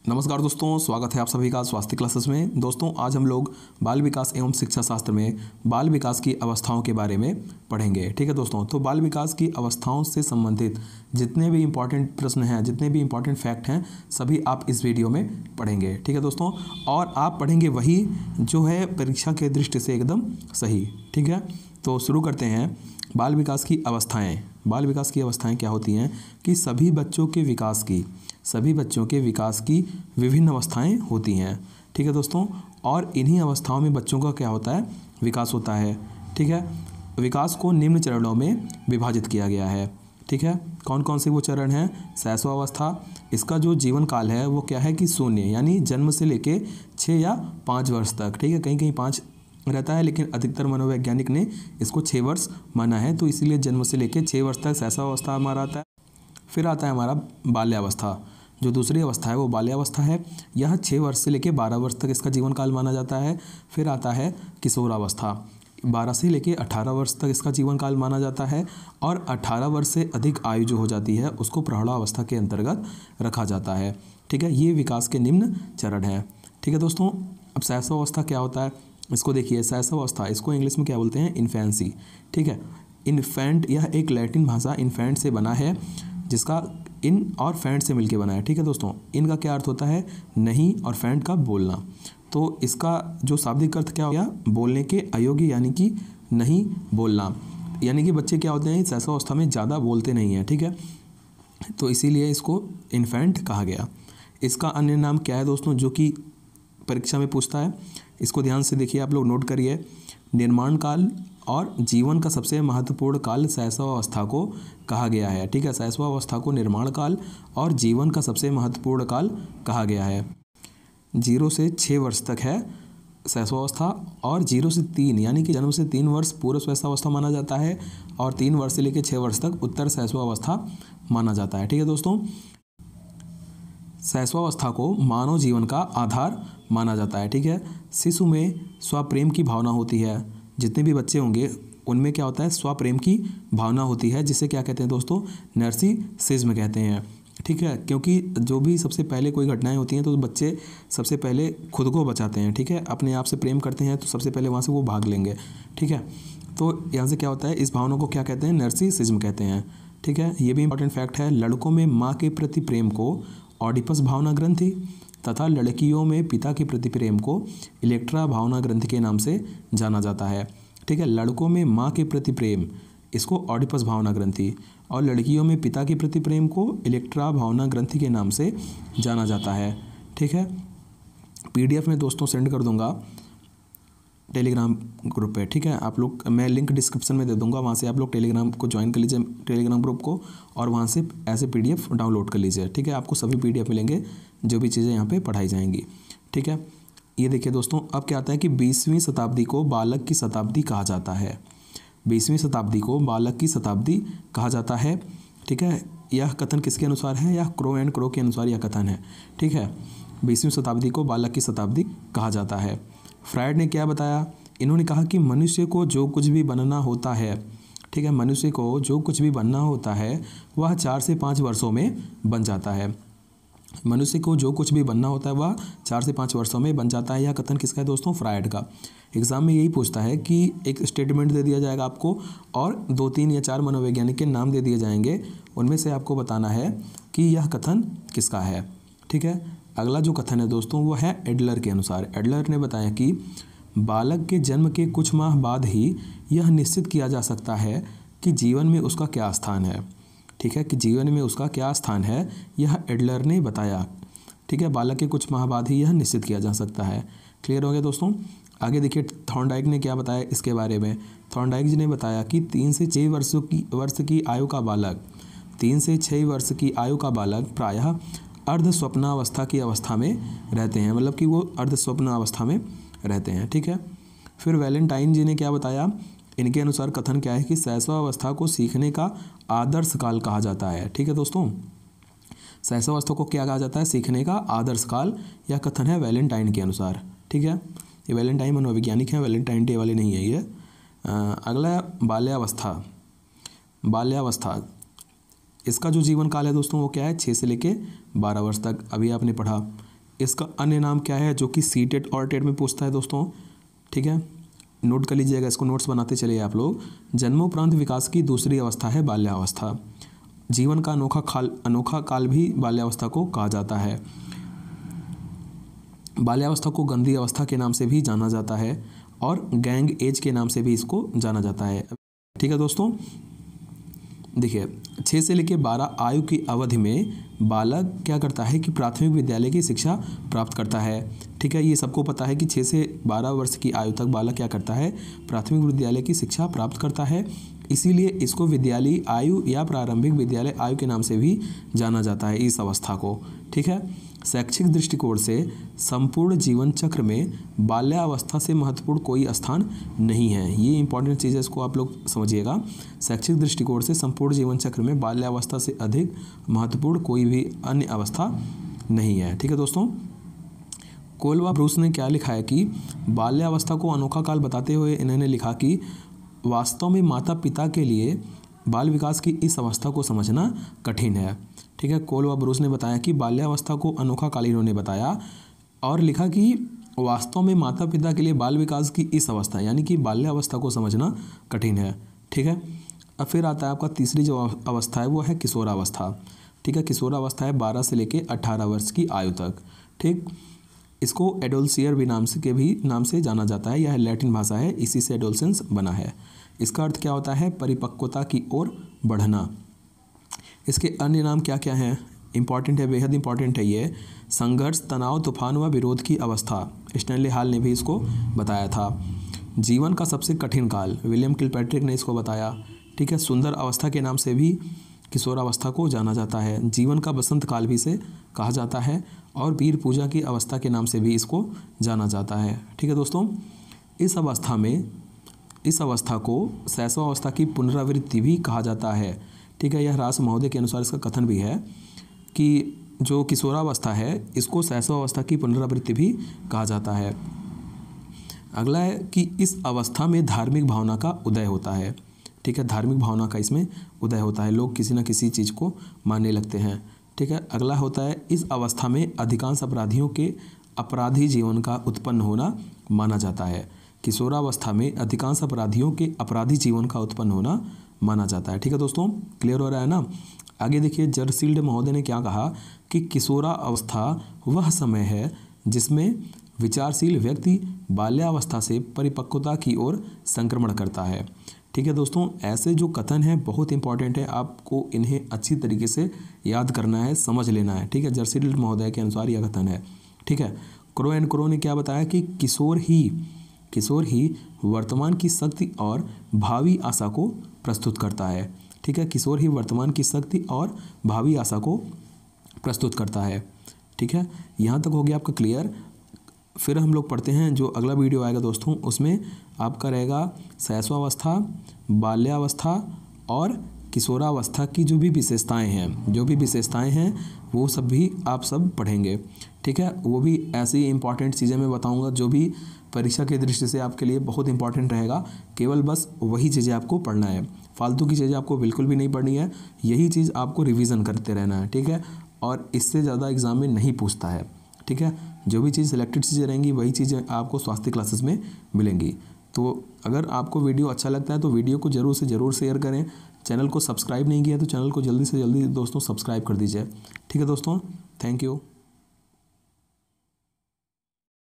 नमस्कार दोस्तों, स्वागत है आप सभी का स्वास्थ्य क्लासेस में। दोस्तों आज हम लोग बाल विकास एवं शिक्षा शास्त्र में बाल विकास की अवस्थाओं के बारे में पढ़ेंगे। ठीक है दोस्तों, तो बाल विकास की अवस्थाओं से संबंधित जितने भी इंपॉर्टेंट प्रश्न हैं, जितने भी इंपॉर्टेंट फैक्ट हैं, सभी आप इस वीडियो में पढ़ेंगे। ठीक है दोस्तों, और आप पढ़ेंगे वही जो है परीक्षा के दृष्टि से एकदम सही। ठीक है, तो शुरू करते हैं। बाल विकास की अवस्थाएँ। बाल विकास की अवस्थाएँ क्या होती हैं कि सभी बच्चों के विकास की विभिन्न अवस्थाएं होती हैं। ठीक है दोस्तों, और इन्हीं अवस्थाओं में बच्चों का क्या होता है, विकास होता है। ठीक है, विकास को निम्न चरणों में विभाजित किया गया है। ठीक है, कौन कौन से वो चरण हैं? शैशवावस्था, इसका जो जीवन काल है वो क्या है कि 0 यानी जन्म से लेके 6 या 5 वर्ष तक। ठीक है, कहीं कहीं 5 रहता है, लेकिन अधिकतर मनोवैज्ञानिक ने इसको 6 वर्ष माना है, तो इसीलिए जन्म से लेके 6 वर्ष तक शैशवावस्था हमारा आता है। फिर आता है हमारा बाल्यावस्था। जो दूसरी अवस्था है वो बाल्यावस्था है। यह 6 वर्ष से लेकर 12 वर्ष तक इसका जीवन काल माना जाता है। फिर आता है किशोरावस्था, 12 से लेकर 18 वर्ष तक इसका जीवन काल माना जाता है। और 18 वर्ष से अधिक आयु जो हो जाती है उसको प्रौढ़ावस्था के अंतर्गत रखा जाता है। ठीक है, ये विकास के निम्न चरण हैं। ठीक है दोस्तों, अब शैशवावस्था क्या होता है इसको देखिए। शैशवावस्था, इसको इंग्लिश में क्या बोलते हैं? इन्फेंसी। ठीक है, इन्फेंट, यह एक लैटिन भाषा इन्फेंट से बना है, जिसका इन और फैंट से मिलके बना है। ठीक है दोस्तों, इनका क्या अर्थ होता है? नहीं, और फैंट का बोलना। तो इसका जो शाब्दिक अर्थ क्या हो गया? बोलने के अयोग्य, यानी कि नहीं बोलना। यानी कि बच्चे क्या होते हैं, शैशवावस्था में ज़्यादा बोलते नहीं हैं। ठीक है, तो इसीलिए इसको इन्फेंट कहा गया। इसका अन्य नाम क्या है दोस्तों, जो कि परीक्षा में पूछता है? इसको ध्यान से देखिए, आप लोग नोट करिए। निर्माण काल और जीवन का सबसे महत्वपूर्ण काल शैशवावस्था को कहा गया है। ठीक है, शैशवावस्था को निर्माण काल और जीवन का सबसे महत्वपूर्ण काल कहा गया है। 0 से 6 वर्ष तक है शैशवावस्था, और 0 से 3 यानी कि जन्म से 3 वर्ष पूर्व शैशवावस्था माना जाता है, और 3 वर्ष से लेकर 6 वर्ष तक उत्तर शैशवावस्था माना जाता है। ठीक है दोस्तों, शैशवावस्था को मानव जीवन का आधार माना जाता है। ठीक है, शिशु में स्वप्रेम की भावना होती है। जितने भी बच्चे होंगे उनमें क्या होता है? स्वप्रेम की भावना होती है, जिसे क्या कहते हैं दोस्तों? नर्सिसिज्म कहते हैं। ठीक है, क्योंकि जो भी सबसे पहले कोई घटनाएं होती हैं तो बच्चे सबसे पहले खुद को बचाते हैं। ठीक है, अपने आप से प्रेम करते हैं तो सबसे पहले वहाँ से वो भाग लेंगे। ठीक है, तो यहाँ से क्या होता है, इस भावना को क्या कहते हैं? नर्सिसिज्म कहते हैं। ठीक है, ये भी इंपॉर्टेंट फैक्ट है। लड़कों में माँ के प्रति प्रेम को ऑडिपस भावना ग्रंथि तथा लड़कियों में पिता के प्रति प्रेम को इलेक्ट्रा भावना ग्रंथि के नाम से जाना जाता है। ठीक है, लड़कों में माँ के प्रति प्रेम, इसको ऑडिपस भावना ग्रंथि, और लड़कियों में पिता के प्रति प्रेम को इलेक्ट्रा भावना ग्रंथि के नाम से जाना जाता है। ठीक है, PDF में दोस्तों सेंड कर दूंगा टेलीग्राम ग्रुप पे। ठीक है, आप लोग, मैं लिंक डिस्क्रिप्शन में दे दूंगा, वहाँ से आप लोग टेलीग्राम को ज्वाइन कर लीजिए, टेलीग्राम ग्रुप को, और वहाँ से ऐसे PDF डाउनलोड कर लीजिए। ठीक है, आपको सभी PDF मिलेंगे जो भी चीज़ें यहाँ पे पढ़ाई जाएंगी। ठीक है, ये देखिए दोस्तों, अब क्या आता है कि 20वीं शताब्दी को बालक की शताब्दी कहा जाता है। 20वीं शताब्दी को बालक की शताब्दी कहा जाता है। ठीक है, यह कथन किसके अनुसार है? यह क्रो एंड क्रो के अनुसार यह कथन है। ठीक है, 20वीं शताब्दी को बालक की शताब्दी कहा जाता है। फ्रायड ने क्या बताया? इन्होंने कहा कि मनुष्य को जो कुछ भी बनना होता है, ठीक है, मनुष्य को जो कुछ भी बनना होता है वह 4 से 5 वर्षों में बन जाता है। मनुष्य को जो कुछ भी बनना होता है वह 4 से 5 वर्षों में बन जाता है। यह कथन किसका है दोस्तों? फ्रायड का। एग्जाम में यही पूछता है कि एक स्टेटमेंट दे दिया जाएगा आपको, और 2, 3 या 4 मनोवैज्ञानिक के नाम दे दिए जाएंगे, उनमें से आपको बताना है कि यह कथन किसका है। ठीक है, अगला जो कथन है दोस्तों वो है एडलर के अनुसार। एडलर ने बताया कि बालक के जन्म के कुछ माह बाद ही यह निश्चित किया जा सकता है कि जीवन में उसका क्या स्थान है। ठीक है, कि जीवन में उसका क्या स्थान है, यह एडलर ने बताया। ठीक है, बालक के कुछ माह बाद ही यह निश्चित किया जा सकता है। क्लियर हो गया दोस्तों? आगे देखिए थॉर्नडाइक ने क्या बताया इसके बारे में। थॉर्नडाइक जी ने बताया कि 3 से 6 वर्ष की आयु का बालक, 3 से 6 वर्ष की आयु का बालक प्रायः अर्ध स्वप्नावस्था की अवस्था में रहते हैं, मतलब कि वो अर्ध स्वप्नावस्था में रहते हैं। ठीक है, फिर वैलेंटाइन जी ने क्या बताया? इनके अनुसार कथन क्या है कि शैशवावस्था को सीखने का आदर्श काल कहा जाता है। ठीक है दोस्तों, शैशवावस्था को क्या कहा जाता है? सीखने का आदर्श काल। यह कथन है वैलेंटाइन के अनुसार। ठीक है, ये वैलेंटाइन मनोवैज्ञानिक हैं, वैलेंटाइन डे वाले नहीं है ये। अगला बाल्यावस्था। बाल्यावस्था, इसका जो जीवन काल है दोस्तों वो क्या है? 6 से लेके 12 वर्ष तक। अभी आपने पढ़ा इसका अन्य नाम क्या है, जो कि सीटेट और टेट में पूछता है दोस्तों, ठीक है, नोट कर लीजिएगा, इसको नोट्स बनाते चलिए आप लोग। जन्मोपरांत विकास की दूसरी अवस्था है बाल्यावस्था। जीवन का अनोखा काल भी बाल्यावस्था को कहा जाता है। बाल्यावस्था को गंदी अवस्था के नाम से भी जाना जाता है और गैंग एज के नाम से भी इसको जाना जाता है। ठीक है दोस्तों, देखिए 6 से लेकर 12 आयु की अवधि में बालक क्या करता है कि प्राथमिक विद्यालय की शिक्षा प्राप्त करता है। ठीक है, ये सबको पता है कि 6 से 12 वर्ष की आयु तक बालक क्या करता है, प्राथमिक विद्यालय की शिक्षा प्राप्त करता है। इसीलिए इसको विद्यालयी आयु या प्रारंभिक विद्यालय आयु के नाम से भी जाना जाता है इस अवस्था को। ठीक है, शैक्षिक दृष्टिकोण से संपूर्ण जीवन चक्र में बाल्यावस्था से महत्वपूर्ण कोई स्थान नहीं है। ये इंपॉर्टेंट चीज़ है, इसको आप लोग समझिएगा। शैक्षिक दृष्टिकोण से संपूर्ण जीवन चक्र में बाल्यावस्था से अधिक महत्वपूर्ण कोई भी अन्य अवस्था नहीं है। ठीक है दोस्तों, कोलवा ब्रूस ने क्या लिखा है कि बाल्यावस्था को अनोखा काल बताते हुए इन्होंने लिखा कि वास्तव में माता पिता के लिए बाल विकास की इस अवस्था को समझना कठिन है। ठीक है, कोलवा ब्रूस ने बताया कि बाल्यावस्था को अनोखा काल इन्होंने बताया और लिखा कि वास्तव में माता पिता के लिए बाल विकास की इस अवस्था यानी कि बाल्यावस्था को समझना कठिन है। ठीक है, अब फिर आता है आपका तीसरी जो अवस्था है वो है किशोरावस्था। ठीक है, किशोरावस्था है 12 से लेकर 18 वर्ष की आयु तक। ठीक, इसको एडोल्सियर भी नाम से जाना जाता है। यह लैटिन भाषा है, इसी से एडोलसेंस बना है। इसका अर्थ क्या होता है, परिपक्वता की ओर बढ़ना। इसके अन्य नाम क्या क्या हैं, इंपॉर्टेंट है, बेहद इंपॉर्टेंट है ये। संघर्ष, तनाव, तूफान व विरोध की अवस्था, स्टैनली हॉल ने भी इसको बताया था। जीवन का सबसे कठिन काल, विलियम किलपैट्रिक ने इसको बताया। ठीक है, सुंदर अवस्था के नाम से भी किशोरावस्था को जाना जाता है। जीवन का बसंत काल भी इसे कहा जाता है और वीर पूजा की अवस्था के नाम से भी इसको जाना जाता है। ठीक है दोस्तों, इस अवस्था को शैशवावस्था की पुनरावृत्ति भी कहा जाता है। ठीक है, यह रास महोदय के अनुसार इसका कथन भी है कि जो किशोरावस्था है इसको शैशवावस्था की पुनरावृत्ति भी कहा जाता है। अगला है कि इस अवस्था में धार्मिक भावना का उदय होता है। ठीक है, धार्मिक भावना का इसमें उदय होता है, लोग किसी न किसी चीज़ को मानने लगते हैं। ठीक है, अगला होता है इस अवस्था में अधिकांश अपराधियों के अपराधी जीवन का उत्पन्न होना माना जाता है। किशोरावस्था में अधिकांश अपराधियों के अपराधी जीवन का उत्पन्न होना माना जाता है। ठीक है दोस्तों, क्लियर हो रहा है ना। आगे देखिए, जर्सील्ड महोदय ने क्या कहा कि किशोरावस्था वह समय है जिसमें विचारशील व्यक्ति बाल्यावस्था से परिपक्वता की ओर संक्रमण करता है। ठीक है दोस्तों, ऐसे जो कथन हैं बहुत इंपॉर्टेंट है, आपको इन्हें अच्छी तरीके से याद करना है, समझ लेना है। ठीक है, जर्सील्ड महोदय के अनुसार यह कथन है। ठीक है, क्रो एंड क्रो ने क्या बताया कि किशोर ही वर्तमान की शक्ति और भावी आशा को प्रस्तुत करता है। ठीक है, किशोर ही वर्तमान की शक्ति और भावी आशा को प्रस्तुत करता है। ठीक है, यहाँ तक हो गया आपका क्लियर। फिर हम लोग पढ़ते हैं जो अगला वीडियो आएगा दोस्तों, उसमें आपका रहेगा शैशवावस्था, बाल्यावस्था और किशोरावस्था की जो भी विशेषताएं हैं वो सब भी आप सब पढ़ेंगे। ठीक है, वो भी ऐसी इंपॉर्टेंट चीज़ें मैं बताऊंगा जो भी परीक्षा की दृष्टि से आपके लिए बहुत इंपॉर्टेंट रहेगा। केवल बस वही चीज़ें आपको पढ़ना है, फालतू की चीज़ें आपको बिल्कुल भी नहीं पढ़नी है। यही चीज़ आपको रिवीजन करते रहना है। ठीक है, और इससे ज़्यादा एग्जाम में नहीं पूछता है। ठीक है, जो भी चीज़ सिलेक्टेड चीज़ें रहेंगी वही चीज़ें आपको स्वास्थ्य क्लासेस में मिलेंगी। तो अगर आपको वीडियो अच्छा लगता है तो वीडियो को ज़रूर से ज़रूर शेयर करें। चैनल को सब्सक्राइब नहीं किया तो चैनल को जल्दी से जल्दी दोस्तों सब्सक्राइब कर दीजिए। ठीक है दोस्तों, थैंक यू।